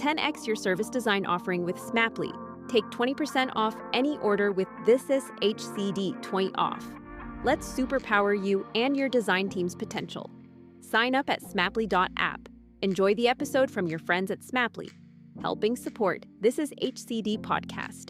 10x your service design offering with Smaply. Take 20% off any order with This Is HCD 20 off. Let's superpower you and your design team's potential. Sign up at smaply.app. Enjoy the episode from your friends at Smaply, helping support This Is HCD podcast.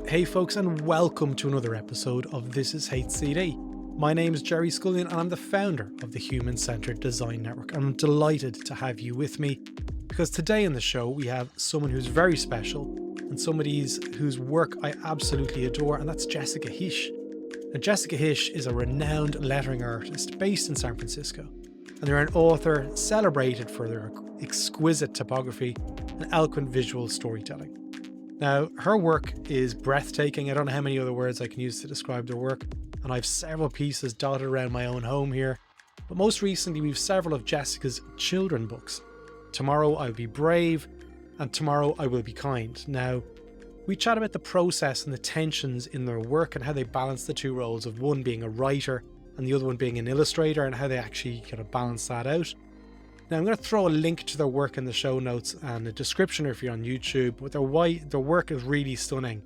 Hey folks, and welcome to another episode of This Is HCD. My name is Jerry Scullion and I'm the founder of the Human Centered Design Network. I'm delighted to have you with me because today in the show we have someone who's very special and somebody whose work I absolutely adore, and that's Jessica Hische. Now, Jessica Hische is a renowned lettering artist based in San Francisco, and they're an author celebrated for their exquisite typography and eloquent visual storytelling. Now, her work is breathtaking. I don't know how many other words I can use to describe their work, and I have several pieces dotted around my own home here. But most recently, we have several of Jessica's children books. Tomorrow I'll Be Brave, and Tomorrow I Will Be Kind. Now, we chat about the process and the tensions in their work and how they balance the two roles of one being a writer and the other one being an illustrator, and how they actually kind of balance that out. Now, I'm going to throw a link to their work in the show notes and a description if you're on YouTube, but their work is really stunning.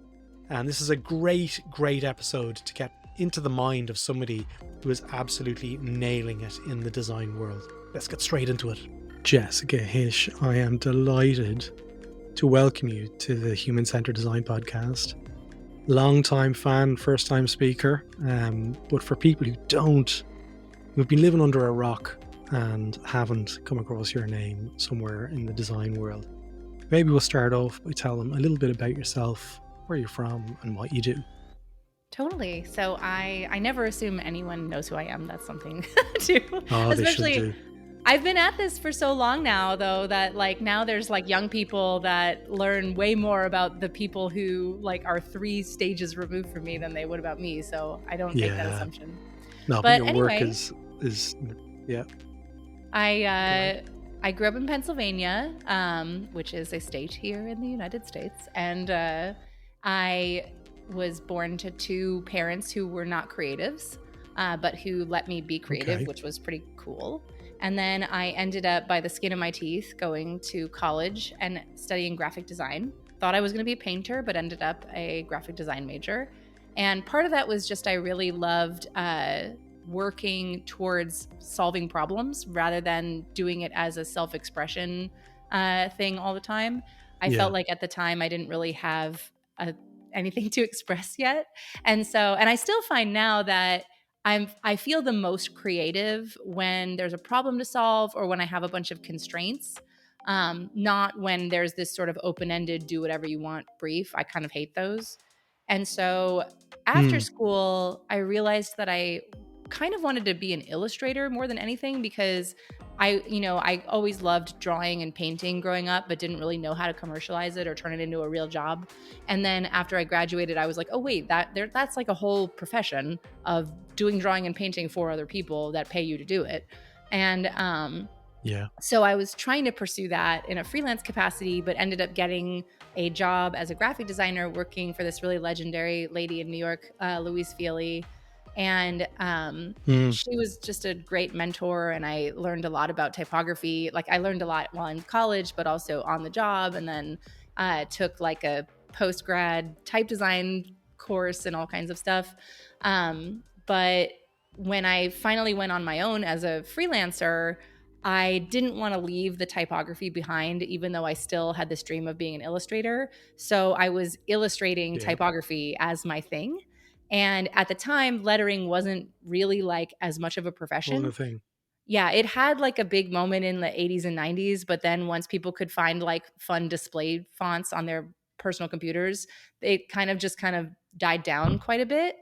And this is a great episode to get into the mind of somebody who is absolutely nailing it in the design world. Let's get straight into it. Jessica Hische, I am delighted to welcome you to the Human Centered Design Podcast. Long-time fan, first-time speaker, but for people who've been living under a rock and haven't come across your name somewhere in the design world, maybe we'll start off by telling them a little bit about yourself, where you're from, and what you do. Totally. So I never assume anyone knows who I am. That's something to do. Oh, Especially, they should do. I've been at this for so long now, though, that now there's young people that learn way more about the people who are 3 stages removed from me than they would about me. So I don't make that assumption. No, but your work is yeah. I grew up in Pennsylvania, which is a state here in the United States, and I was born to 2 parents who were not creatives, but who let me be creative, which was pretty cool. And then I ended up, by the skin of my teeth, going to college and studying graphic design. Thought I was going to be a painter, but ended up a graphic design major. And part of that was just I really loved working towards solving problems rather than doing it as a self-expression thing all the time. I felt like at the time I didn't really have anything to express yet. And I still find now that I feel the most creative when there's a problem to solve or when I have a bunch of constraints, not when there's this sort of open-ended, do whatever you want brief. I kind of hate those. And so after school, I realized that I kind of wanted to be an illustrator more than anything, because I always loved drawing and painting growing up, but didn't really know how to commercialize it or turn it into a real job. And then after I graduated, I was like, oh wait, that's like a whole profession of doing drawing and painting for other people that pay you to do it. And so I was trying to pursue that in a freelance capacity, but ended up getting a job as a graphic designer working for this really legendary lady in New York, Louise Fieli. And she was just a great mentor, and I learned a lot about typography. I learned a lot while in college, but also on the job, and then took a post-grad type design course and all kinds of stuff. But when I finally went on my own as a freelancer, I didn't want to leave the typography behind, even though I still had this dream of being an illustrator. So I was illustrating typography as my thing. And at the time, lettering wasn't really as much of a profession. Yeah, it had a big moment in the 80s and 90s, but then once people could find fun display fonts on their personal computers, it kind of died down quite a bit.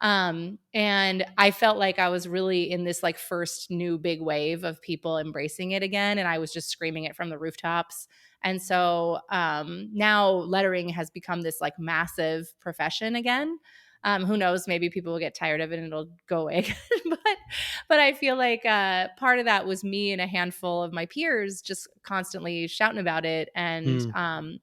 And I felt like I was really in this first new big wave of people embracing it again, and I was just screaming it from the rooftops. And so now lettering has become this massive profession again. Who knows? Maybe people will get tired of it and it'll go away. but I feel like part of that was me and a handful of my peers just constantly shouting about it, and Mm,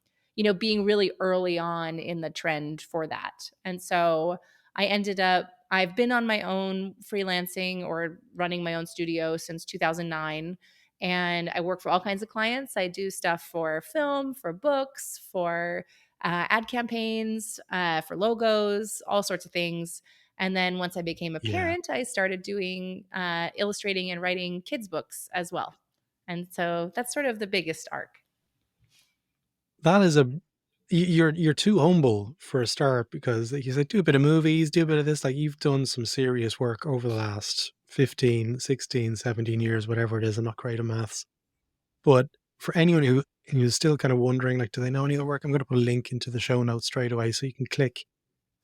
being really early on in the trend for that. And so I've been on my own freelancing or running my own studio since 2009. And I work for all kinds of clients. I do stuff for film, for books, for ad campaigns, for logos, all sorts of things. And then once I became a yeah. parent, I started doing illustrating and writing kids' books as well. And so that's sort of the biggest arc. That is you're too humble for a start, because like you said, do a bit of movies, do a bit of this. Like, you've done some serious work over the last 15, 16, 17 years, whatever it is. I'm not great at maths. But for anyone who's still kind of wondering, like, do they know any of the work? I'm going to put a link into the show notes straight away, so you can click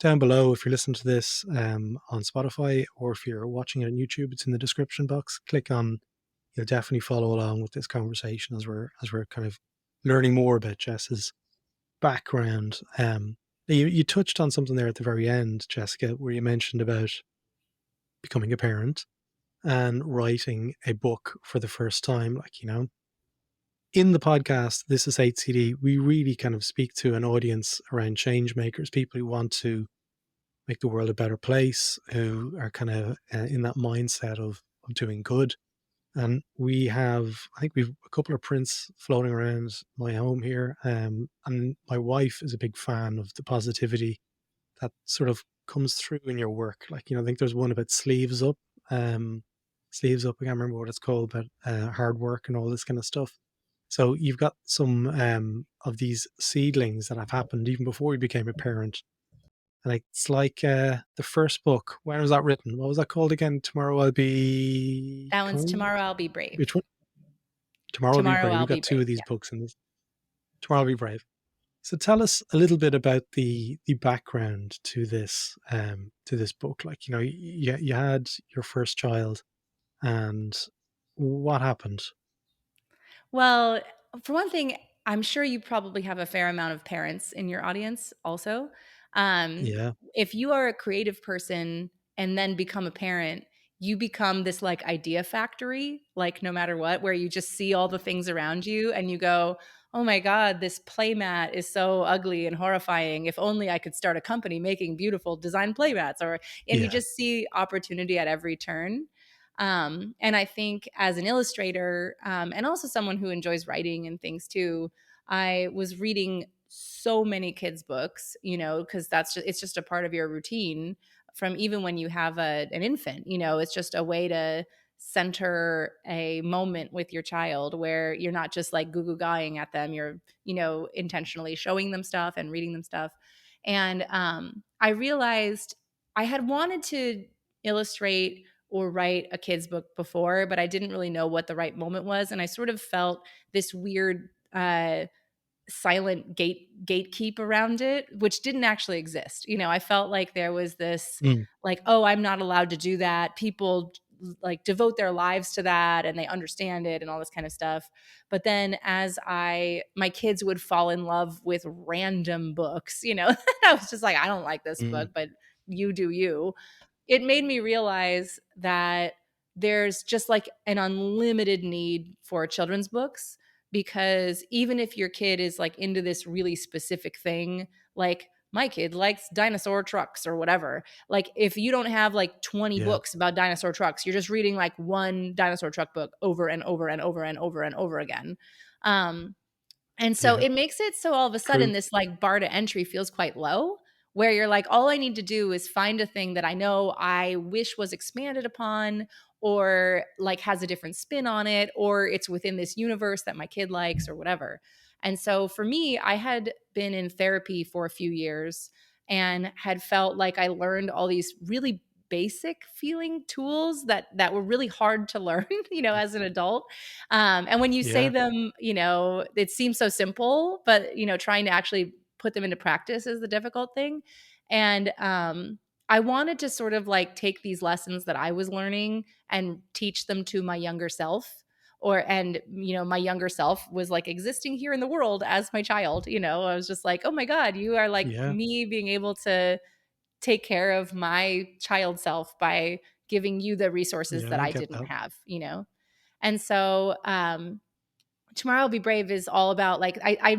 down below. If you're listening to this on Spotify, or if you're watching it on YouTube, it's in the description box. Click on. You'll definitely follow along with this conversation as we're kind of learning more about Jess's background. You touched on something there at the very end, Jessica, where you mentioned about becoming a parent and writing a book for the first time. Like, in the podcast, This is HCD, we really kind of speak to an audience around change makers, people who want to make the world a better place, who are kind of in that mindset of doing good. And I think we've a couple of prints floating around my home here. And my wife is a big fan of the positivity that sort of comes through in your work. Like, I think there's one about sleeves up. Um, sleeves up. I can't remember what it's called, but hard work and all this kind of stuff. So you've got some of these seedlings that have happened even before you became a parent. And it's like the first book. When was that written? What was that called again? Tomorrow I'll be That one's kind. Tomorrow I'll Be Brave. Which one? Tomorrow I'll be Tomorrow brave. I'll We've Be got two Brave. of these Yeah. books in this. Tomorrow I'll be brave. So tell us a little bit about the background to this book. Like, you had your first child, and what happened? Well, for one thing, I'm sure you probably have a fair amount of parents in your audience also. Um, Yeah, if you are a creative person and then become a parent, you become this like idea factory, like no matter what, where you just see all the things around you and you go, oh my God, this playmat is so ugly and horrifying. If only I could start a company making beautiful design playmats, and you yeah, just see opportunity at every turn. And I think as an illustrator, and also someone who enjoys writing and things too, I was reading so many kids' books, because it's just a part of your routine from even when you have an infant. It's just a way to center a moment with your child where you're not just like goo goo guying at them. You're, intentionally showing them stuff and reading them stuff. And I realized I had wanted to illustrate or write a kid's book before, but I didn't really know what the right moment was. And I sort of felt this weird silent gatekeep around it, which didn't actually exist. I felt like there was this mm, like, oh, I'm not allowed to do that. People like devote their lives to that and they understand it and all this kind of stuff. But then as my kids would fall in love with random books, I was just like, I don't like this mm, book, but you do you. It made me realize that there's just like an unlimited need for children's books, because even if your kid is like into this really specific thing, like my kid likes dinosaur trucks or whatever. Like if you don't have like 20 yeah, books about dinosaur trucks, you're just reading like one dinosaur truck book over and over and over and over and over again. Um, and so yeah. it makes it so all of a sudden True. this like bar to entry feels quite low, where you're like, all I need to do is find a thing that I know I wish was expanded upon, or like has a different spin on it, or it's within this universe that my kid likes or whatever. And so for me, I had been in therapy for a few years and had felt like I learned all these really basic feeling tools that were really hard to learn, as an adult. And when you say Yeah, them, it seems so simple, but trying to actually put them into practice is the difficult thing. And I wanted to sort of like take these lessons that I was learning and teach them to my younger self. My younger self was like existing here in the world as my child. I was just like, oh my God, you are like yeah, me being able to take care of my child self by giving you the resources Yeah, that I I get didn't that. have, And so Tomorrow I'll Be Brave is all about like I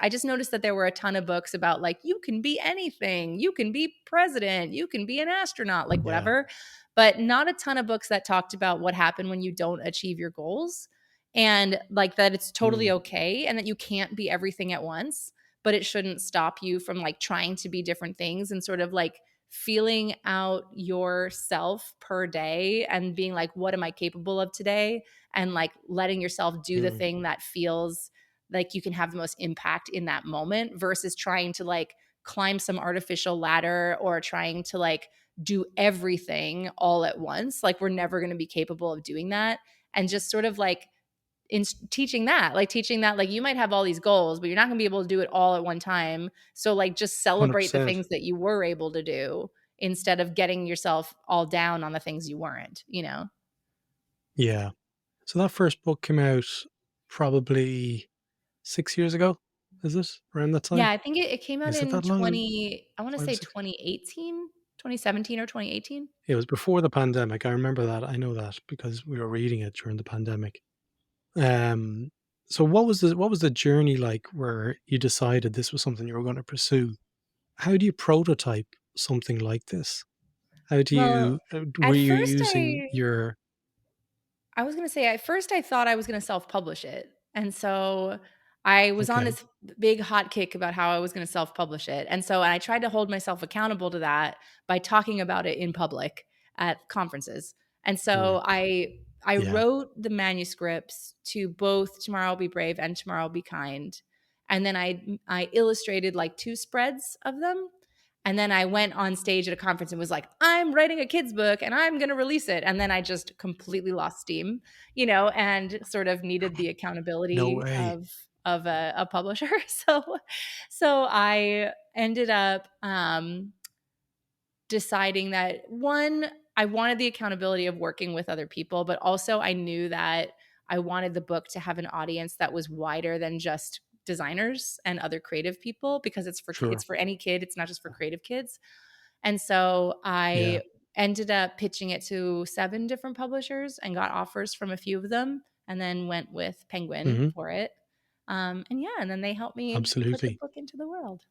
just noticed that there were a ton of books about like you can be anything, you can be president, you can be an astronaut, like Yeah. whatever, but not a ton of books that talked about what happened when you don't achieve your goals and like that it's totally Mm, okay and that you can't be everything at once, but it shouldn't stop you from like trying to be different things and sort of like feeling out yourself per day and being like what am I capable of today and like letting yourself do the mm, thing that feels like you can have the most impact in that moment versus trying to like climb some artificial ladder or trying to like do everything all at once. Like we're never going to be capable of doing that. And just sort of like in teaching that like you might have all these goals, but you're not going to be able to do it all at one time. So like just celebrate the 100%. things that you were able to do instead of getting yourself all down on the things you weren't. Yeah. So that first book came out probably 6 years ago. Is it around that Yeah, time? I think it came out Is it in that long? I wanna Five, say 6? 2018, 2017 or 2018. It was before the pandemic. I remember that. I know that because we were reading it during the pandemic. Um, so what was the journey like where you decided this was something you were going to pursue? How do you prototype something like this? How do Well, you were at you first using your I was gonna say, at first I thought I was gonna self-publish it, and so I was on okay, this big hot kick about how I was gonna self-publish it, and so I tried to hold myself accountable to that by talking about it in public at conferences, and mm, so I yeah, wrote the manuscripts to both Tomorrow I'll Be Brave and Tomorrow I'll Be Kind, and then I illustrated, like, 2 spreads of them, and then I went on stage at a conference and was like, "I'm writing a kid's book and I'm going to release it." And then I just completely lost steam, and sort of needed the no accountability way, of a publisher. So I ended up deciding that one, I wanted the accountability of working with other people, but also I knew that I wanted the book to have an audience that was wider than just designers and other creative people because it's sure, for any kid, it's not just for creative kids. And so yeah, I ended up pitching it to 7 different publishers and got offers from a few of them and then went with Penguin hmm, for it. And yeah, and then they helped me put the absolutely. book into the world.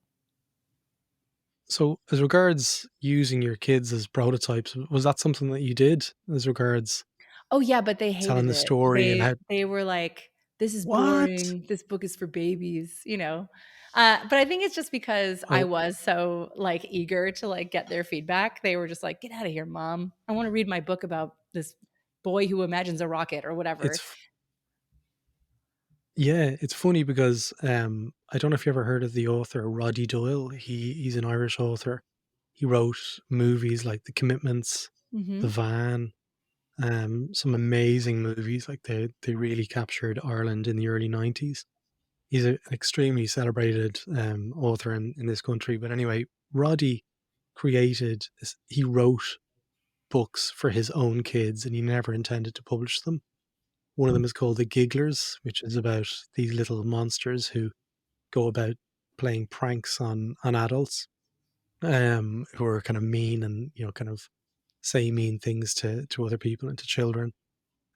So, as regards using your kids as prototypes, was that something that you did as regards Oh, yeah, but they telling hated the it. story and how? They were like, "This is What? boring. This book is for babies." But I think it's just because I Oh, was so, like, eager to, like, get their feedback. They were just like, "Get out of here, mom. I wanna read my book about this boy who imagines a rocket," or whatever. it's yeah, it's funny because I don't know if you ever heard of the author Roddy Doyle. He's an Irish author. He wrote movies like The Commitments, The Mhm. Van, some amazing movies. Like they really captured Ireland in the early '90s. He's an extremely celebrated author in this country. But anyway, Roddy he wrote books for his own kids, and he never intended to publish them. One of them is called The Gigglers, which is about these little monsters who go about playing pranks on adults, who are kind of mean and kind of say mean things to other people and to children.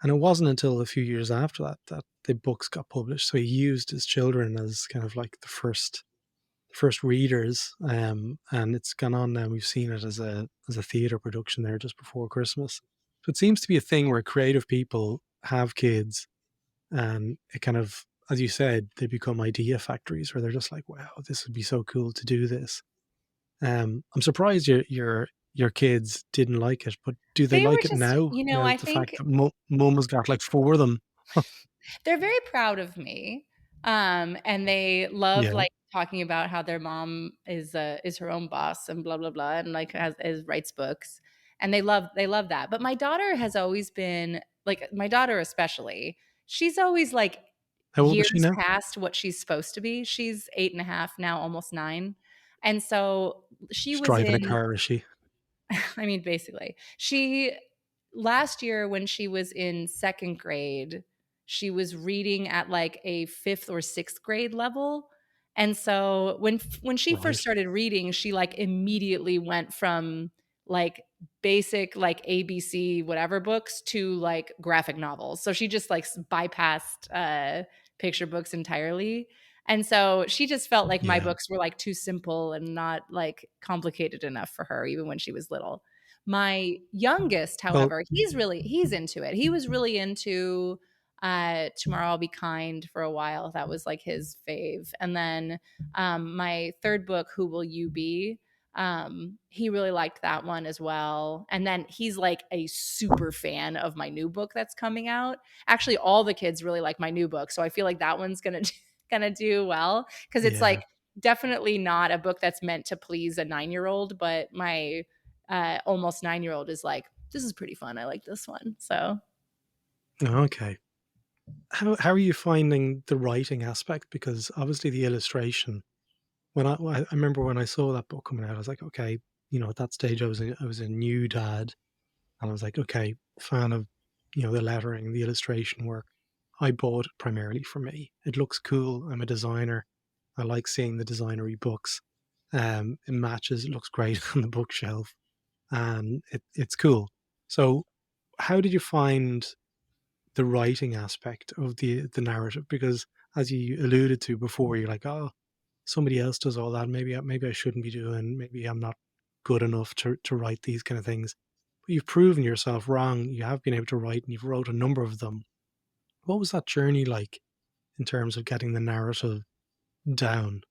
And it wasn't until a few years after that that the books got published. So he used his children as kind of like the first readers, and it's gone on now. We've seen it as a theatre production there just before Christmas. So it seems to be a thing where creative people have kids, and it kind of, as you said, they become idea factories where they're just like, wow, this would be so cool to do this. I'm surprised your kids didn't like it, but do they They were like it just now? Now I the fact think that mum has got like four of them. they're very proud of me, and they love, Yeah. like, talking about how their mom is her own boss and blah, blah, blah, and, like, writes books, and they love that, but my daughter has always been like, my daughter especially, she's always, like, How old is she years now? past what she's supposed to be. She's 8 and a half now, almost 9, and so she She's was driving a in car, is she? I mean, basically. She last year when she was in 2nd grade, she was reading at like a 5th or 6th grade level. And so when she first Right. started reading, she like immediately went from like basic like ABC whatever books to like graphic novels. So she just like bypassed picture books entirely. And so she just felt like my Yeah. books were like too simple and not like complicated enough for her even when she was little. My youngest, Well, however, he's into it. He was really into Tomorrow I'll Be Kind for a while. That was like his fave. And then my third book, Who Will You Be? He really liked that one as well. And then he's like a super fan of my new book that's coming out. Actually, all the kids really like my new book. So I feel like that one's gonna do well because it's yeah. like definitely not a book that's meant to please a 9-year-old, but my almost 9-year-old is like, this is pretty fun. I like this one. So Okay. How are you finding the writing aspect? Because obviously the illustration. When I remember when I saw that book coming out, I was like, okay, at that stage I was a new dad, and I was like, okay, fan of the lettering, the illustration work. I bought it primarily for me. It looks cool. I'm a designer. I like seeing the designery books. It matches. It looks great on the bookshelf, and it's cool. So, how did you find the writing aspect of the narrative? Because as you alluded to before, you're like, oh, somebody else does all that. Maybe I shouldn't be doing. Maybe I'm not good enough to write these kind of things. But you've proven yourself wrong. You have been able to write, and you've wrote a number of them. What was that journey like in terms of getting the narrative down?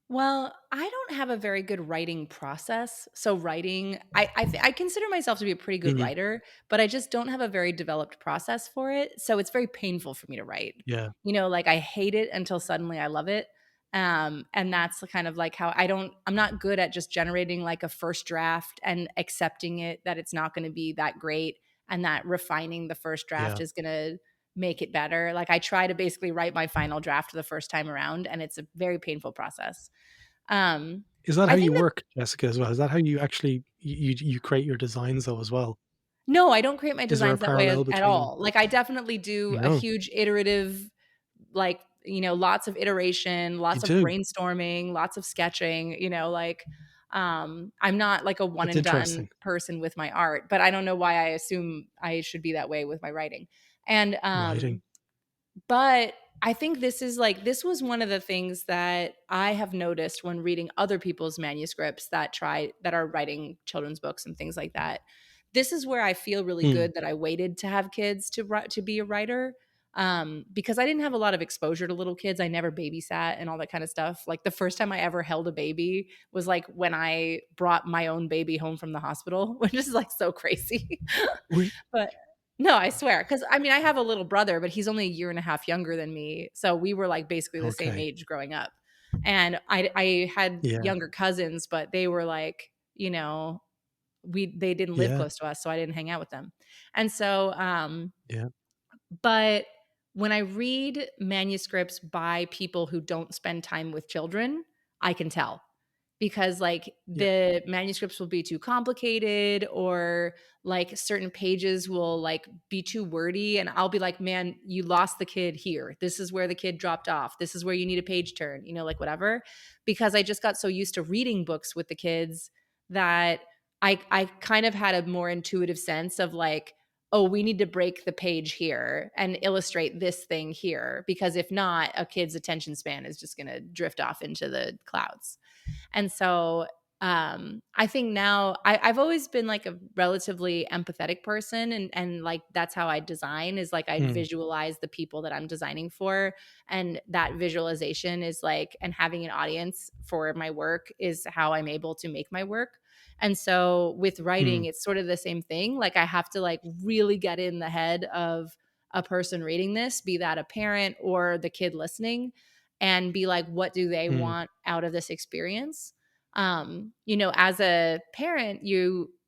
well, I don't have a very good writing process. So writing, I consider myself to be a pretty good Mhm. writer, but I just don't have a very developed process for it. So it's very painful for me to write. Yeah, Like I hate it until suddenly I love it. And that's kind of like how I'm not good at just generating like a first draft and accepting it that it's not going to be that great and that refining the first draft yeah. is going to make it better. Like I try to basically write my final draft the first time around and it's a very painful process. Um, Is that how I you think that work, Jessica, as well? Is that how you actually you create your designs though as well? no, I don't create my Is there a designs that way parallel at between? all. Like I definitely do a No, huge iterative, like, lots of iteration, you lots of do. brainstorming, lots of sketching, like I'm not like a one That's and done interesting. person with my art, but I don't know why I assume I should be that way with my writing. And Writing. but I think this was one of the things that I have noticed when reading other people's manuscripts that are writing children's books and things like that. This is where I feel really Hmm. good that I waited to have kids to be a writer. Because I didn't have a lot of exposure to little kids. I never babysat and all that kind of stuff. Like the first time I ever held a baby was like when I brought my own baby home from the hospital, which is like so crazy. Re- But no, I swear. Because I mean, I have a little brother, but he's only a year and a half younger than me. So we were like basically the same Okay. age growing up. And I had Yeah. younger cousins, but they were like, they didn't live Yeah. close to us, so I didn't hang out with them. And so, Yeah. but when I read manuscripts by people who don't spend time with children, I can tell because like Yeah. the manuscripts will be too complicated or like certain pages will like be too wordy and I'll be like, "Man, you lost the kid here. This is where the kid dropped off. This is where you need a page turn." Like whatever, because I just got so used to reading books with the kids that I kind of had a more intuitive sense of like, oh, we need to break the page here and illustrate this thing here because if not, a kid's attention span is just going to drift off into the clouds. And so I think now I've always been like a relatively empathetic person and like that's how I design is like I Hmm. visualize the people that I'm designing for. And that visualization is like, and having an audience for my work is how I'm able to make my work. And so with Hmm. writing, it's sort of the same thing. Like I have to like really get in the head of a person reading this, be that a parent or the kid listening, and be like, what do they Hmm. want out of this experience? As a parent,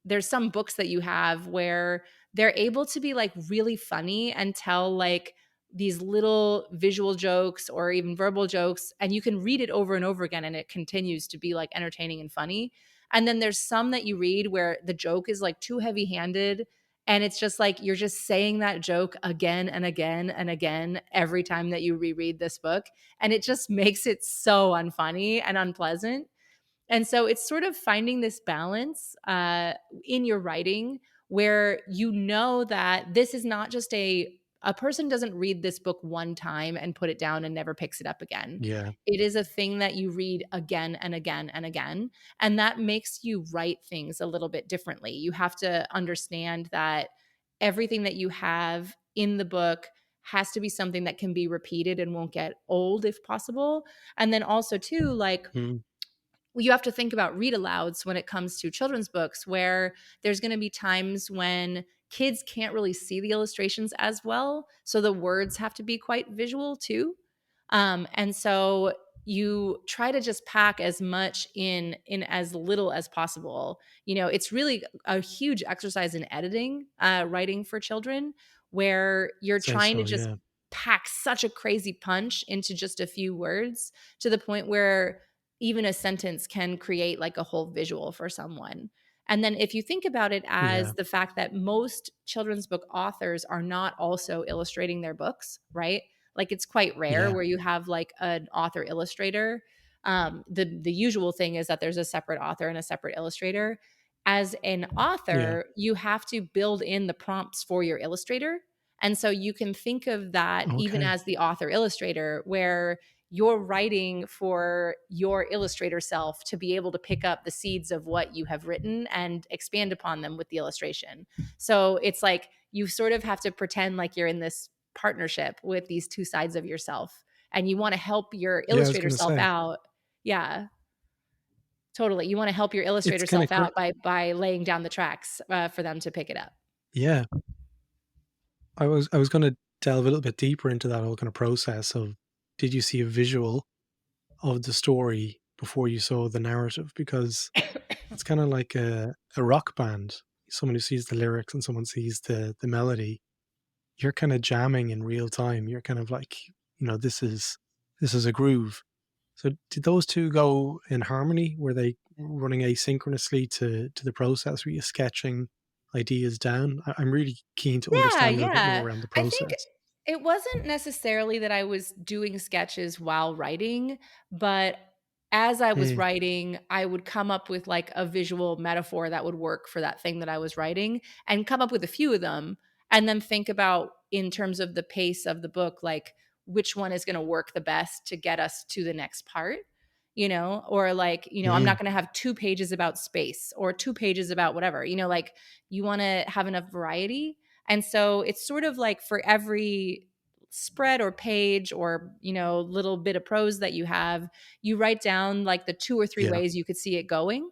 there's some books that you have where they're able to be like really funny and tell like these little visual jokes or even verbal jokes and you can read it over and over again and it continues to be like entertaining and funny. And then there's some that you read where the joke is like too heavy-handed and it's just like you're just saying that joke again and again and again every time that you reread this book and it just makes it so unfunny and unpleasant. And so it's sort of finding this balance in your writing where you know that this is not just a person doesn't read this book one time and put it down and never picks it up again. Yeah. It is a thing that you read again and again and again. And that makes you write things a little bit differently. You have to understand that everything that you have in the book has to be something that can be repeated and won't get old if possible. And then also, too, like, Mm. you have to think about read alouds when it comes to children's books, where there's going to be times when kids can't really see the illustrations as well. So the words have to be quite visual too. And so you try to just pack as much in as little as possible. It's really a huge exercise in editing, writing for children, where you're Say trying to so, just yeah. pack such a crazy punch into just a few words, to the point where even a sentence can create like a whole visual for someone. And then if you think about it Yeah. as the fact that most children's book authors are not also illustrating their books, right? Like, it's quite rare Yeah. where you have like an author illustrator. The usual thing is that there's a separate author and a separate illustrator. As an Yeah. author, you have to build in the prompts for your illustrator. And so you can think of that even Okay. as the author illustrator, where you're writing for your illustrator self to be able to pick up the seeds of what you have written and expand upon them with the illustration. So it's like you sort of have to pretend like you're in this partnership with these two sides of yourself, and you want to help your Yeah, I was illustrator gonna self say. out. Yeah, totally. You want to help your It's illustrator kinda self cra out by laying down the tracks for them to pick it up. Yeah. I was gonna delve a little bit deeper into that whole kind of process of, did you see a visual of the story before you saw the narrative? Because it's kinda like a rock band. Someone who sees the lyrics and someone sees the melody, you're kinda jamming in real time. You're kind of like, this is a groove. So did those 2 go in harmony? Were they running asynchronously to the process? Were you sketching ideas down? I'm really keen to Yeah, understand a little bit more yeah. around the I think process. it wasn't necessarily that I was doing sketches while writing, but as I was Mm, writing, I would come up with like a visual metaphor that would work for that thing that I was writing, and come up with a few of them, and then think about, in terms of the pace of the book, like which one is going to work the best to get us to the next part. Or like, I'm mm, not going to have 2 pages about space or 2 pages about whatever, like, you want to have enough variety. And so it's sort of like for every spread or page or, little bit of prose that you have, you write down like the 2 or 3 yeah, ways you could see it going.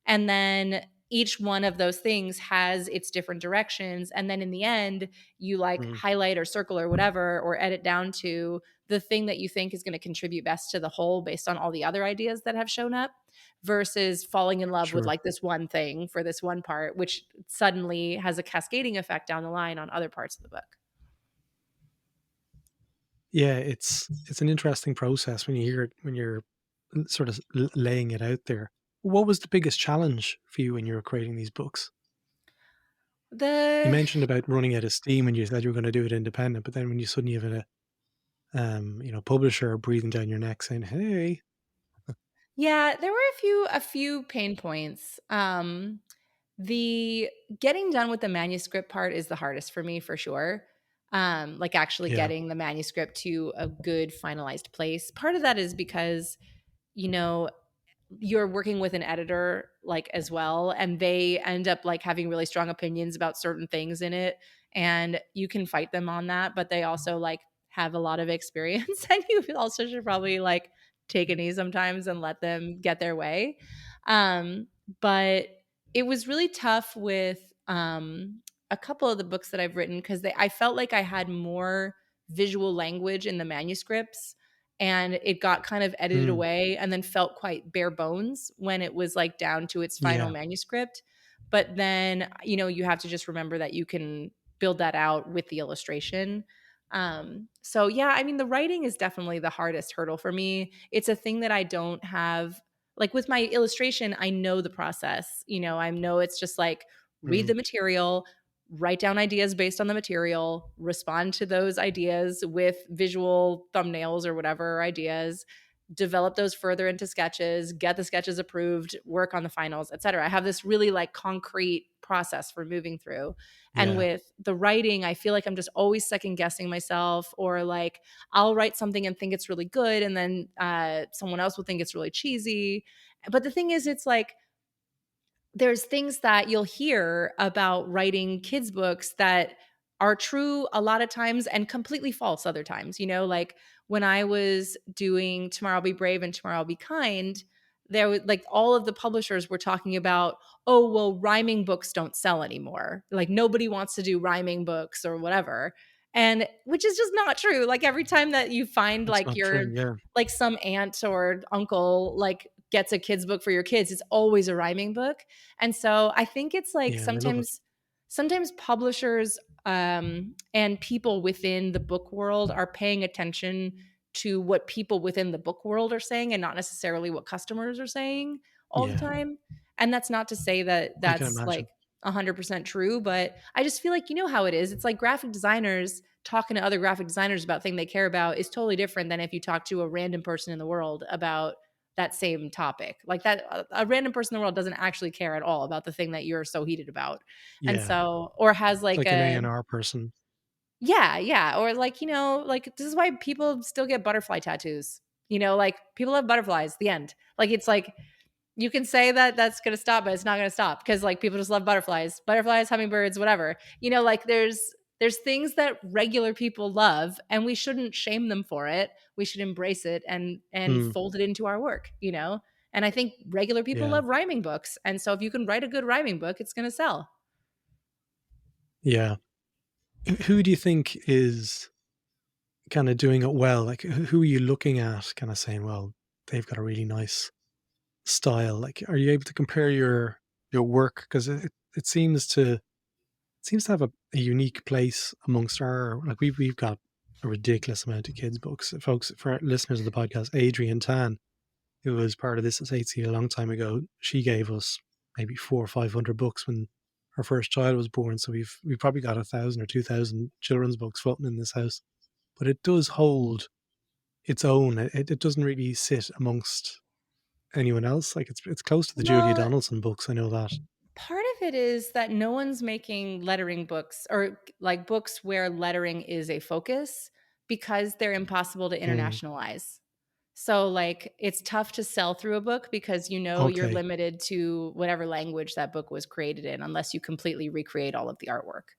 And then each one of those things has its different directions. And then in the end, you like mm, highlight or circle or whatever, or edit down to the thing that you think is going to contribute best to the whole based on all the other ideas that have shown up, versus falling in love with sure. like this one thing for this one part, which suddenly has a cascading effect down the line on other parts of the book. Yeah, it's an interesting process when you hear it, when you're sort of laying it out there. What was the biggest challenge for you when you were creating these books? You The mentioned about running out of steam when you said you were gonna do it independent, but then when you suddenly have publisher breathing down your neck saying, "Hey." Yeah, there were a few pain points. The getting done with the manuscript part is the hardest for me, for sure. Like actually Yeah. getting the manuscript to a good finalized place. Part of that is because, you know, you're working with an editor like as well, and they end up like having really strong opinions about certain things in it, and you can fight them on that, but they also like have a lot of experience and you also should probably like take a knee sometimes and let them get their way. But it was really tough with a couple of the books that I've written, because I felt like I had more visual language in the manuscripts, and it got kind of edited Mm, away and then felt quite bare bones when it was like down to its final yeah. manuscript. But then, you have to just remember that you can build that out with the illustration. So yeah, I mean, the writing is definitely the hardest hurdle for me. It's a thing that I don't have. Like with my illustration, I know the process. I know it's just like read Mm, the material, write down ideas based on the material, respond to those ideas with visual thumbnails or whatever ideas, develop those further into sketches, get the sketches approved, work on the finals, etc. I have this really like concrete process for moving through. And Yeah. with the writing, I feel like I'm just always second guessing myself, or like I'll write something and think it's really good, and then someone else will think it's really cheesy. But the thing is, it's like there's things that you'll hear about writing kids books that are true a lot of times and completely false other times. Like when I was doing Tomorrow I'll Be Brave and Tomorrow I'll Be Kind, there was like all of the publishers were talking about, oh, well, rhyming books don't sell anymore. Like nobody wants to do rhyming books or whatever. And which is just not true. Like every time that you find That's like not your true. Yeah. like some aunt or uncle like gets a kid's book for your kids, it's always a rhyming book. And so I think it's like Yeah. And they love it. sometimes publishers and people within the book world are paying attention to what people within the book world are saying and not necessarily what customers are saying all the Yeah. time. And that's not to say that I can that's imagine. like 100% true, but I just feel like you know how it is. It's like graphic designers talking to other graphic designers about thing they care about is totally different than if you talk to a random person in the world about that same topic. Like that a random person in the world doesn't actually care at all about the thing that you're so heated about. And Yeah. so or has It's like like an a A&R person. yeah, or like, like this is why people still get butterfly tattoos. Like people have butterflies, the end. Like it's like you can say that that's going to stop, but it's not going to stop because like people just love butterflies, hummingbirds, whatever. Like there's things that regular people love, and we shouldn't shame them for it. We should embrace it and Hmm. fold it into our work. And I think regular people Yeah. love rhyming books, and so if you can write a good rhyming book, it's going to sell. Yeah. Who do you think is kind of doing it well? Like, who are you looking at, kind of saying, well, they've got a really nice style? Like, are you able to compare your work? Because it seems to have a unique place amongst our, like, we've got a ridiculous amount of kids books, folks. For our listeners of the podcast, Adrian Tan, who was part of this as HC a long time ago, she gave us maybe 400 or 500 books when her first child was born. So we've probably got 1,000 or 2,000 children's books floating in this house. But it does hold its own. It doesn't really sit amongst anyone else. Like it's close to the Julia Well, Donaldson books. I know that. part of it is that no one's making lettering books or like books where lettering is a focus because they're impossible to Mm, internationalize. So like it's tough to sell through a book because you're okay. limited to whatever language that book was created in unless you completely recreate all of the artwork.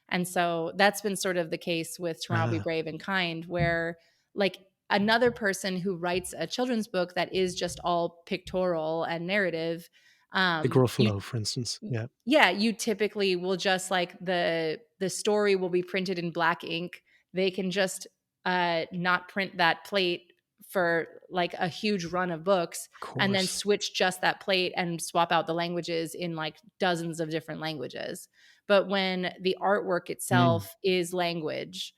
And so that's been sort of the case with Tomorrow Be Ah, Brave and Kind, where like another person who writes a children's book that is just all pictorial and narrative, the you Gruffalo, for instance. Yeah. yeah, you typically will just like the story will be printed in black ink. They can just not print that plate for like a huge run of books Of and then course. switch just that plate and swap out the languages in like dozens of different languages. But when the artwork Mm, itself is language,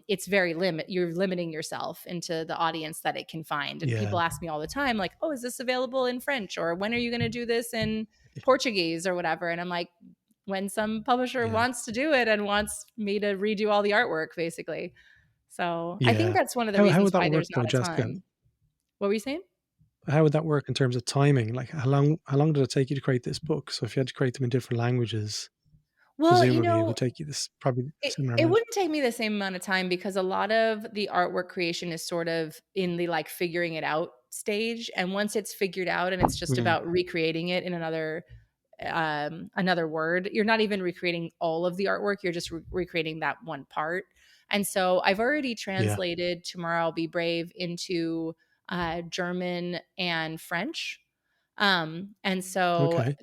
it's very you're limiting yourself into the audience that it can find. And yeah. people ask me all the time, like, oh, is this available in French? Or when are you going to do this in Portuguese or whatever? And I'm like, when some publisher Yeah. wants to do it and wants me to redo all the artwork, basically. So I think Yeah. that's one of the How reasons would that why work there's though, not a Jessica? ton. What were you saying? How would that work in terms of timing? Like, how long did it take you to create this book? So if you had to create them in different languages, Well, presumably it would take you this probably a similar it amount. wouldn't take me the same amount of time because a lot of the artwork creation is sort of in the like figuring it out stage. And once it's figured out and it's just Mm, about recreating it in another word, you're not even recreating all of the artwork, you're just recreating that one part. And so I've already yeah. translated Tomorrow I'll Be Brave into German and French. And so Okay.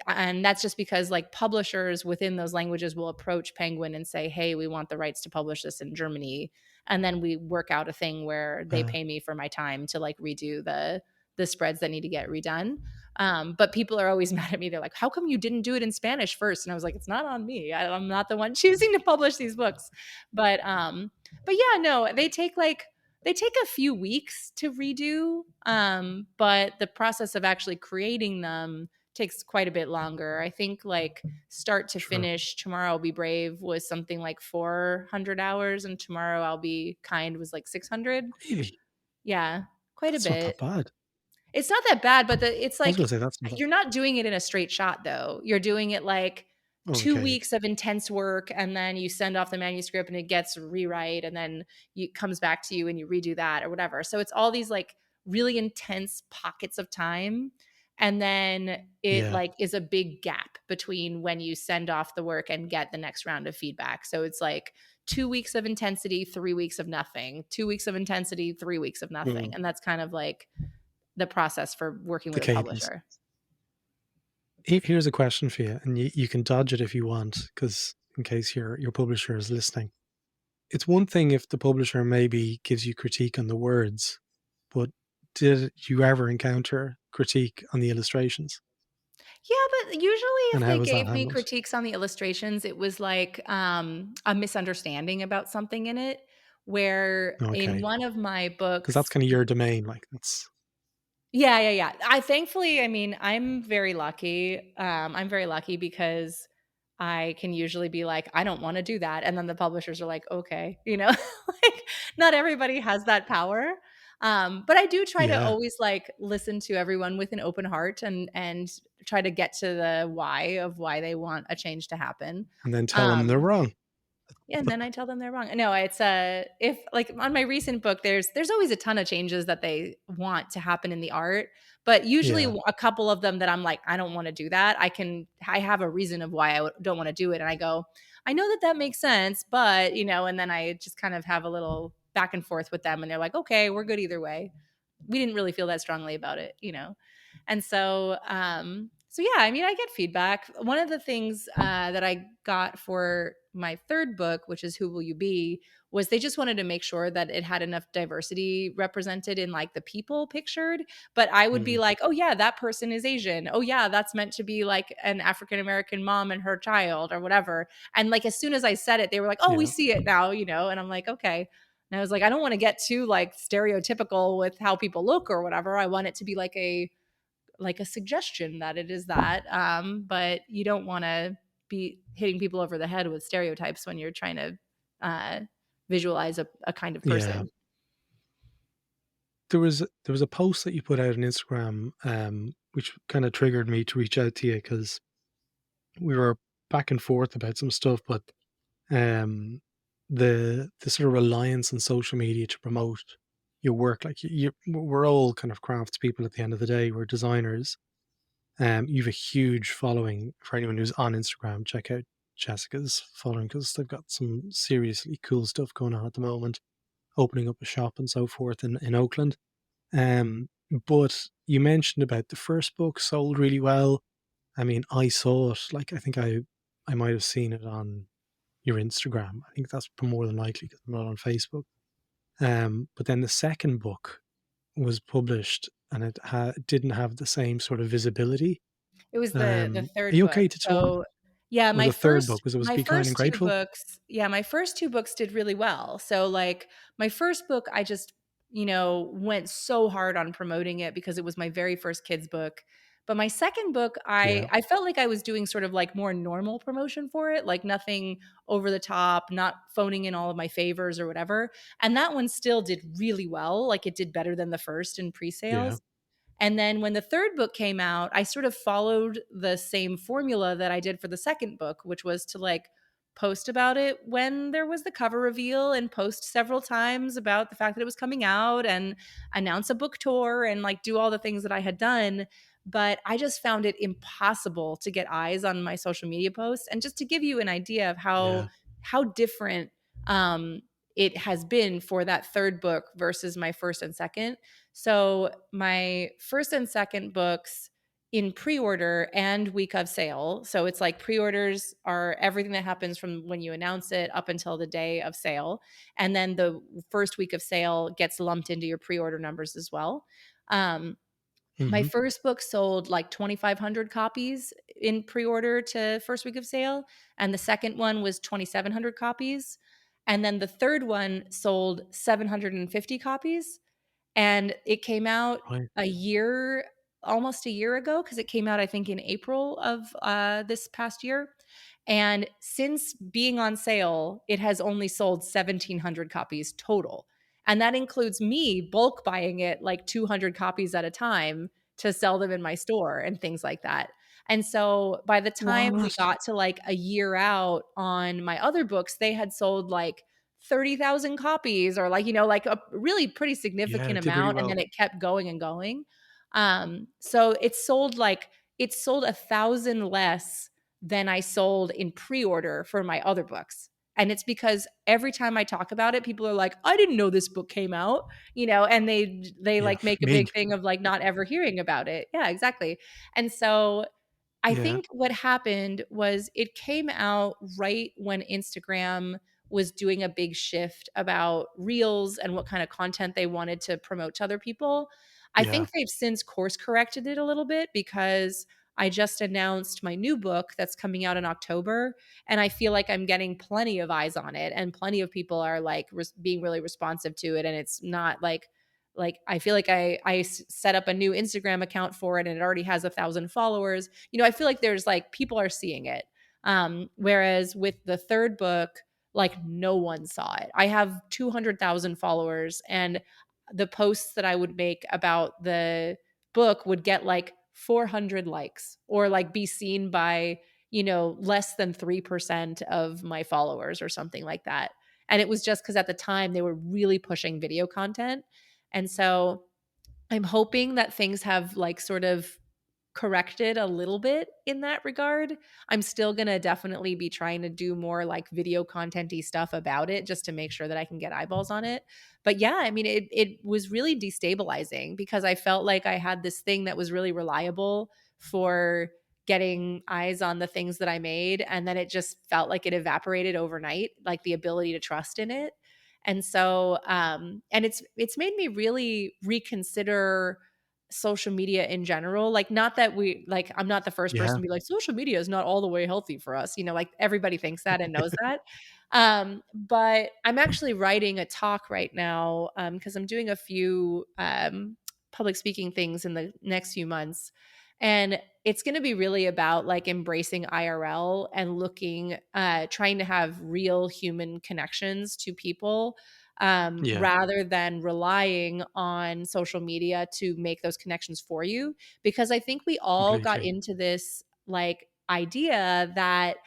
and that's just because like publishers within those languages will approach Penguin and say, "Hey, we want the rights to publish this in Germany." And then we work out a thing where they Uh, pay me for my time to like redo the spreads that need to get redone. But people are always mad at me. They're like, "How come you didn't do it in Spanish first?" And I was like, "It's not on me. I'm not the one choosing to publish these books." But yeah, no, they take a few weeks to redo, but the process of actually creating them takes quite a bit longer. I think like start to sure. finish, Tomorrow I'll Be Brave was something like 400 hours, and Tomorrow I'll Be Kind was like 600. Really? Yeah. quite a That's not that bit. bad. It's not that bad, but it's I was going like to say that's not that. you're not doing it in a straight shot though. You're doing it like Oh, 2 okay. weeks of intense work, and then you send off the manuscript and it gets rewrite, and then it comes back to you and you redo that or whatever. So it's all these like really intense pockets of time, and then it Yeah. like is a big gap between when you send off the work and get the next round of feedback. So it's like 2 weeks of intensity, 3 weeks of nothing, 2 weeks of intensity, 3 weeks of nothing. Mm. And that's kind of like the process for working The with a cadence. publisher. Here's a question for you, and you can dodge it if you want, because in case your publisher is listening. It's one thing if the publisher maybe gives you critique on the words, but did you ever encounter critique on the illustrations? Yeah, but usually And if how they was that gave me handled? critiques on the illustrations, it was like a misunderstanding about something in it. Where in Okay. one of my Because that's books, kind of your domain. Like that's, yeah, yeah, yeah. I thankfully, I mean, I'm very lucky. I'm very lucky because I can usually be like, I don't want to do that. And then the publishers are like, okay, like not everybody has that power. But I do try to yeah. always like listen to everyone with an open heart and try to get to the why of why they want a change to happen. And then tell them they're Um, wrong. yeah, and then I tell them they're wrong. No, it's if like on my recent book, there's always a ton of changes that they want to happen in the art, but usually Yeah. a couple of them that I'm like, I don't want to do that. I have a reason of why don't want to do it, and I go, I know that that makes sense, but and then I just kind of have a little back and forth with them, and they're like, okay, we're good either way. We didn't really feel that strongly about it. And so yeah, I mean, I get feedback. One of the things that I got for my third book, which is Who Will You Be, was they just wanted to make sure that it had enough diversity represented in like the people pictured. But I would be Mm. like, oh yeah, that person is Asian. Oh yeah, that's meant to be like an African American mom and her child or whatever. And like as soon as I said it, they were like, oh, we Yeah. see it now. And I'm like, okay. And I was like, I don't want to get too like stereotypical with how people look or whatever. I want it to be like a suggestion that it is that. But you don't want to be hitting people over the head with stereotypes when you're trying to uh, visualize a kind of Yeah. person. There was a post that you put out on Instagram, which kind of triggered me to reach out to you because we were back and forth about some stuff, but um, the sort of reliance on social media to promote your work, like we're all kind of crafts people at the end of the day. We're designers. You've a huge following. For anyone who's on Instagram, check out Jessica's following because they've got some seriously cool stuff going on at the moment, opening up a shop and so forth in Oakland. But you mentioned about the first book sold really well. I mean, I saw it. Like, I think I might have seen it on your Instagram. I think that's more than likely because I'm not on Facebook. But then the second book was published and it didn't have the same sort of visibility. It was the Are third you book. okay to talk? So, yeah, Or the third book was my Be Kind and first 2 Grateful? books my first 2 books did really well. So, like, my first book, I just, went so hard on promoting it because it was my very first kids book. But my second book, Yeah, I felt like I was doing sort of like more normal promotion for it, like nothing over the top, not phoning in all of my favors or whatever. And that one still did really well. Like it did better than the first in yeah, pre-sales. And then when the third book came out, I sort of followed the same formula that I did for the second book, which was to like post about it when there was the cover reveal and post several times about the fact that it was coming out and announce a book tour and like do all the things that I had done. But I just found it impossible to get eyes on my social media posts. And just to give you an idea of yeah. how different um, it has been for that third book versus my first and second. So my first and second books in pre-order and week of sale. So it's like pre-orders are everything that happens from when you announce it up until the day of sale. And then the first week of sale gets lumped into your pre-order numbers as well. My Hmm. first book sold like 2,500 copies in pre-order to first week of sale, and the second one was 2,700 copies. And then the third one sold 750 copies. And it came out Right. almost a year ago, because it came out, I think, in April of this past year. And since being on sale, it has only sold 1,700 copies total. And that includes me bulk buying it like 200 copies at a time to sell them in my store and things like that. And so by the time we What? got to like a year out on my other books, they had sold like 30,000 copies, or like, like a really pretty Yeah, significant it did really amount. And then well. it kept going and going. So it sold 1,000 less than I sold in pre-order for my other books. And it's because every time I talk about it, people are like, I didn't know this book came out, and they Yeah, like make a me. big thing of like not ever hearing about it. Yeah, exactly. And so I Yeah, think what happened was it came out right when Instagram was doing a big shift about reels and what kind of content they wanted to promote to other people. I yeah, think they've since course corrected it a little bit, because I just announced my new book that's coming out in October, and I feel like I'm getting plenty of eyes on it, and plenty of people are like being really responsive to it, and it's not like I feel like I set up a new Instagram account for it and it already has 1,000 followers. I feel like there's like people are seeing it. Whereas with the third book, like no one saw it. I have 200,000 followers, and the posts that I would make about the book would get like 400 likes, or like be seen by, less than 3% of my followers or something like that. And it was just because at the time they were really pushing video content. And so I'm hoping that things have like sort of corrected a little bit in that regard. I'm still going to definitely be trying to do more like video content-y stuff about it, just to make sure that I can get eyeballs on it. But yeah, I mean, it was really destabilizing, because I felt like I had this thing that was really reliable for getting eyes on the things that I made, and then it just felt like it evaporated overnight, like the ability to trust in it. And so and it's made me really reconsider social media in general. Like, not that I'm not the first person yeah. to be like, social media is not all the way healthy for us. Like everybody thinks that and knows that. But I'm actually writing a talk right now, because I'm doing a few public speaking things in the next few months. And it's going to be really about like embracing IRL and trying to have real human connections to people, Yeah, rather than relying on social media to make those connections for you. Because I think we all got completely. into this like idea that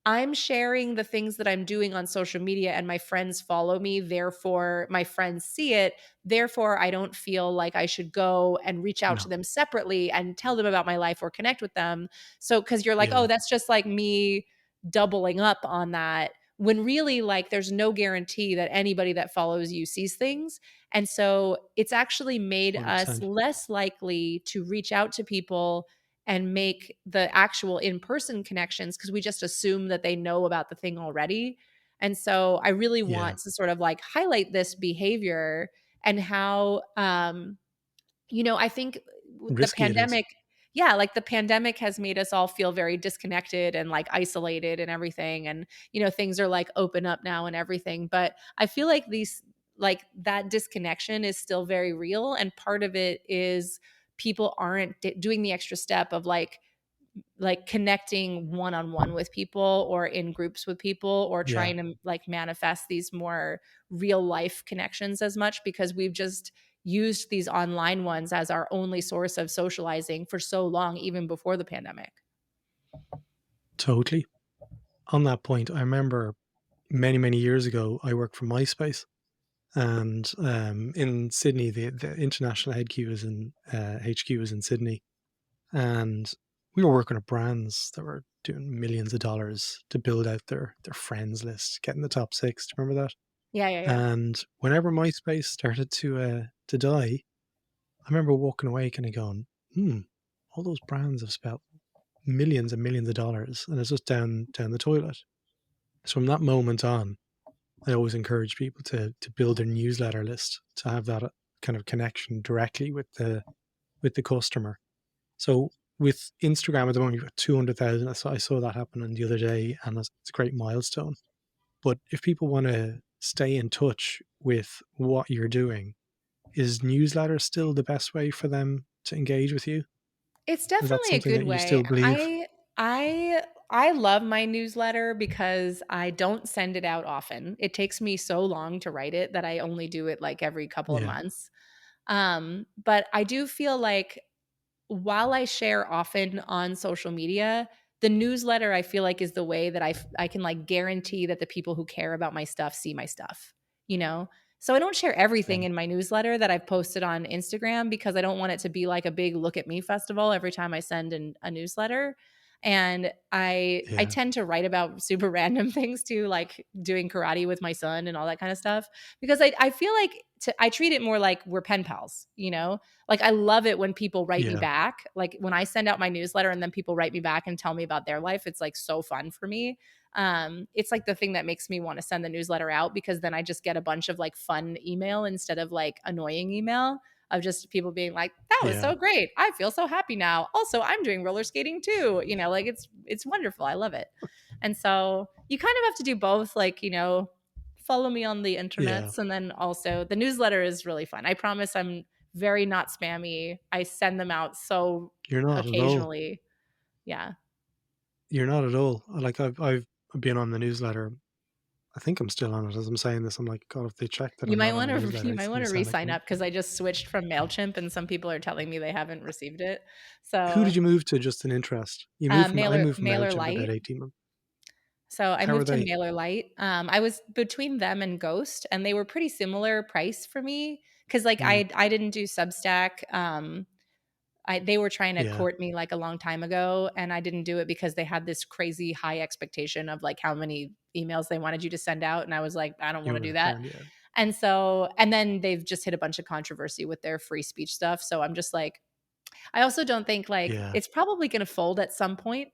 I'm sharing the things that I'm doing on social media and my friends follow me. Therefore, my friends see it. Therefore, I don't feel like I should go and reach out to No. them separately and tell them about my life or connect with them. So, because you're like, oh, Yeah, that's just like me doubling up on that. When really, like, there's no guarantee that anybody that follows you sees things. And so it's actually made us 100%. less likely to reach out to people and make the actual in-person connections, because we just assume that they know about the thing already. And so I really Yeah, want to sort of like highlight this behavior, and how I think the risky it is. pandemic, yeah, like the pandemic has made us all feel very disconnected and like isolated and everything. And, things are like open up now and everything. But I feel like like that disconnection is still very real. And part of it is people aren't doing the extra step of like connecting one-on-one with people or in groups with people, or Yeah, trying to like manifest these more real life connections as much, because we've just used these online ones as our only source of socializing for so long, even before the pandemic. totally. On that point, I remember many, many years ago, I worked for MySpace. And in Sydney, the international HQ was in Sydney. And we were working with brands that were doing millions of dollars to build out their friends list, getting the top six. Do you remember that? Yeah, yeah, yeah. And whenever MySpace started to die, I remember walking away kind of going, all those brands have spent millions and millions of dollars, and it's just down the toilet. So from that moment on, I always encourage people to build their newsletter list, to have that kind of connection directly with the customer. So with Instagram at the moment, you've got 200,000. I saw that happen on the other day, and it's a great milestone. But if people want to stay in touch with what you're doing, is newsletter still the best way for them to engage with you? It's Is that definitely a something good that you way. still believe? I I love my newsletter because I don't send it out often. It takes me so long to write it that I only do it like every couple of Yeah. months. But I do feel like while I share often on social media, the newsletter I feel like is the way that I can like guarantee that the people who care about my stuff see my stuff, you know? So I don't share everything Same. in my newsletter that I've posted on Instagram because I don't want it to be like a big look at me festival every time I send a newsletter. And I Yeah. tend to write about super random things too, like doing karate with my son and all that kind of stuff. Because I feel like I treat it more like we're pen pals, you know? Like, I love it when people write me Yeah. back. Like, when I send out my newsletter and then people write me back and tell me about their life, it's like so fun for me. It's like the thing that makes me want to send the newsletter out because then I just get a bunch of like fun email instead of like annoying email of just people being like, that was Yeah. so great. I feel so happy now. Also, I'm doing roller skating too. You know, like it's wonderful. I love it. And so you kind of have to do both, like, you know, follow me on the Yeah. internets and then also the newsletter is really fun. I promise I'm very not spammy. I send them out so You're not at all. occasionally. Yeah. You're not at all. Like I've been on the newsletter. I think I'm still on it as I'm saying this. I'm like, God, if they check that You I'm might not on want the to newsletter, you it's might want gonna to sound like re-sign up because I just switched from MailChimp and some people are telling me they haven't received it. who So did you move to? Just an interest. I moved from Mailer MailChimp Lite. about 18 months. So I How are moved to they? Mailer Lite. I was between them and Ghost, and they were pretty similar price for me because like Mm, I didn't do Substack. They were trying to yeah, court me like a long time ago, and I didn't do it because they had this crazy high expectation of like how many emails they wanted you to send out, and I was like, I don't you want to were do that. grand, yeah. And so, and then they've just hit a bunch of controversy with their free speech stuff. So I'm just like, I also don't think like Yeah, it's probably going to fold at some point,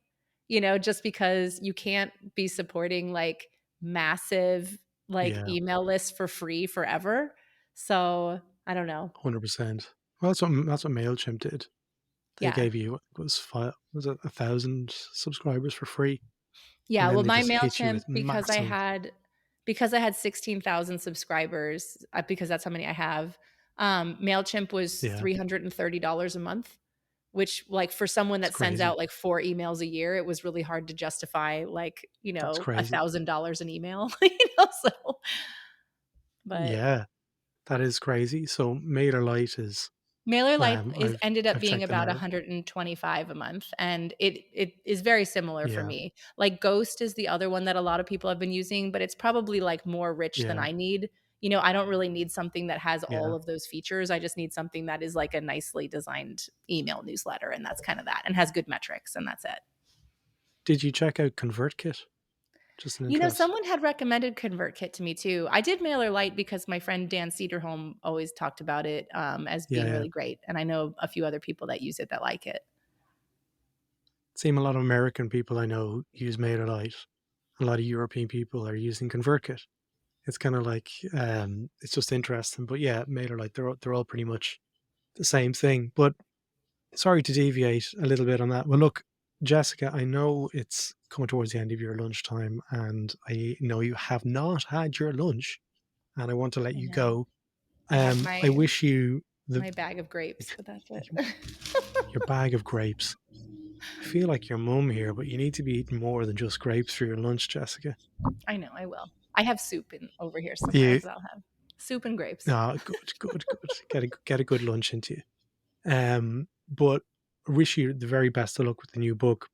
you know, just because you can't be supporting like massive like yeah, email lists for free forever. So I don't know. 100%. Well, that's what MailChimp did. They Yeah. gave you was it 1,000 subscribers for free, and Yeah, then well, they my just hit you MailChimp, with massive. because I had 16,000 subscribers, because that's how many I have, MailChimp was Yeah, $330 a month, which, like, for someone it's that sends crazy. out, like, 4 emails a year, it was really hard to justify, like, you That's know, crazy. $1,000 an email, you know, so but Yeah, that is crazy. So MailerLite is MailerLite is I've ended up I've being checked them about out. 125 a month, and it is very similar for Yeah, me. Like, Ghost is the other one that a lot of people have been using, but it's probably, like, more rich than yeah, I need. You know, I don't really need something that has yeah. all of those features. I just need something that is, like, a nicely designed email newsletter, and that's kinda that, and has good metrics, and that's it. Did you check out ConvertKit? Just an You know, interest. someone had recommended ConvertKit to me too. I did MailerLite because my friend Dan Cedarholm always talked about it, as Yeah, being yeah. really great, and I know a few other people that use it that like it. Same a lot of American people I know use MailerLite. A lot of European people are using ConvertKit. It's kind of like it's just interesting. But yeah, MailerLite, they're all pretty much the same thing. But sorry to deviate a little bit on that. Well, look, Jessica, I know it's coming towards the end of your lunchtime, and I know you have not had your lunch, and I want to let I you know. go. I have I wish you the my bag of grapes, but that's it. your bag of grapes. I feel like your mum here, but you need to be eating more than just grapes for your lunch, Jessica. I know, I will. I have soup in over here You, sometimes I'll have soup and grapes. ah, good, good, good. Get a good lunch into you. But I wish you the very best of luck with the new book.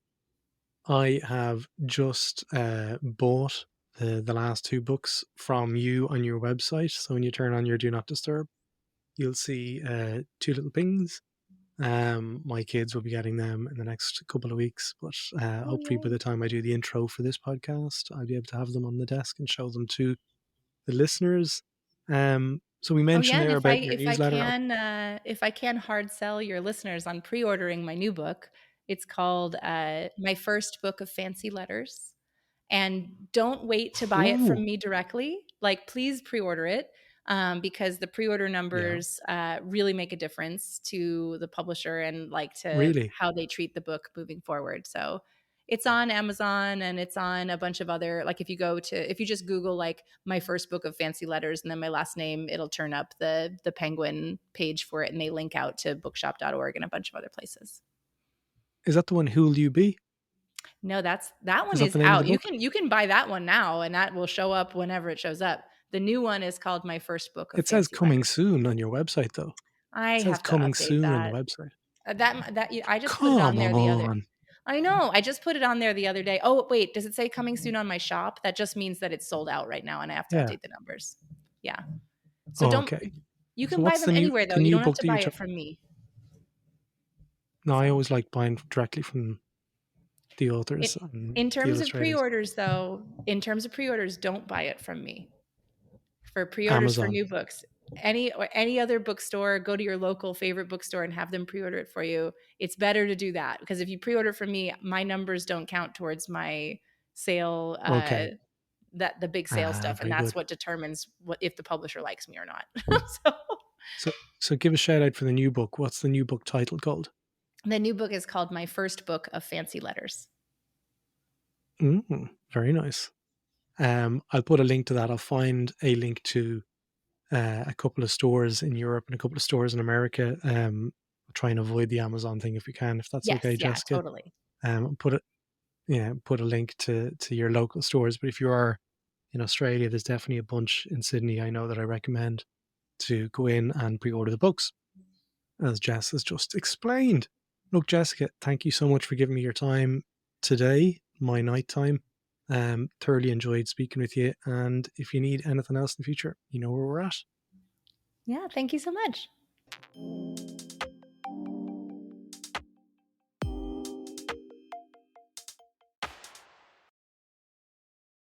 I have just bought the last two books from you on your website. So when you turn on your Do Not Disturb, you'll see two little pings. My kids will be getting them in the next couple of weeks, but Oh, hopefully by yay. the time I do the intro for this podcast, I'll be able to have them on the desk and show them to the listeners. So we Oh, yeah, mentioned and there about your newsletter. if I can hard sell your listeners on pre-ordering my new book, it's called, My First Book of Fancy Letters. And don't wait to buy it Ooh, from me directly. Like, please pre-order it, because the pre-order yeah, numbers really make a difference to the publisher and like to really. how they treat the book moving forward. So it's on Amazon and it's on a bunch of other, like, if you just Google like my first book of fancy letters and then my last name, it'll turn up the Penguin page for it, and they link out to bookshop.org and a bunch of other places. Is that the one? Who'll you be? No, that Is one that is the name of the out. You book? can buy that one now, and that will show up whenever it shows up. The new one is called My First Book of It says Fancy coming Letters. soon on your website, though. I It says have to coming update soon on the that. website. I just put it on Come there the other. on. I know. I just put it on there the other day. Oh, wait, does it say coming soon on my shop? That just means that it's sold out right now and I have to Yeah. update the numbers. Yeah. So Oh, don't okay. you So can buy what's them anywhere though. the You new don't have book to that you're buy it from me. No, I So always like buying directly from the it, authors and in the terms of illustrators. pre-orders though, don't buy it from me. For pre-orders for Amazon. new books, any other bookstore, go to your local favorite bookstore and have them pre-order it for you. It's better to do that because if you pre-order from me, my numbers don't count towards my sale, Okay. that the big sale stuff, and Very that's good. what determines what if the publisher likes me or not. So So give a shout out for the new book. What's the new book title called? the new book is called My First Book of Fancy Letters. Very nice. I'll put a link to that. I'll find a link to a couple of stores in Europe and a couple of stores in America. I'll try and avoid the Amazon thing if we can, if that's Yes, okay, yeah, Jessica. totally. Put it, put a link to your local stores. But if you are in Australia, there's definitely a bunch in Sydney I know that I recommend to go in and pre-order the books, as Jess has just explained. Look, Jessica, thank you so much for giving me your time today, my night time. Thoroughly enjoyed speaking with you. And if you need anything else in the future, you know where we're at. Yeah, thank you so much.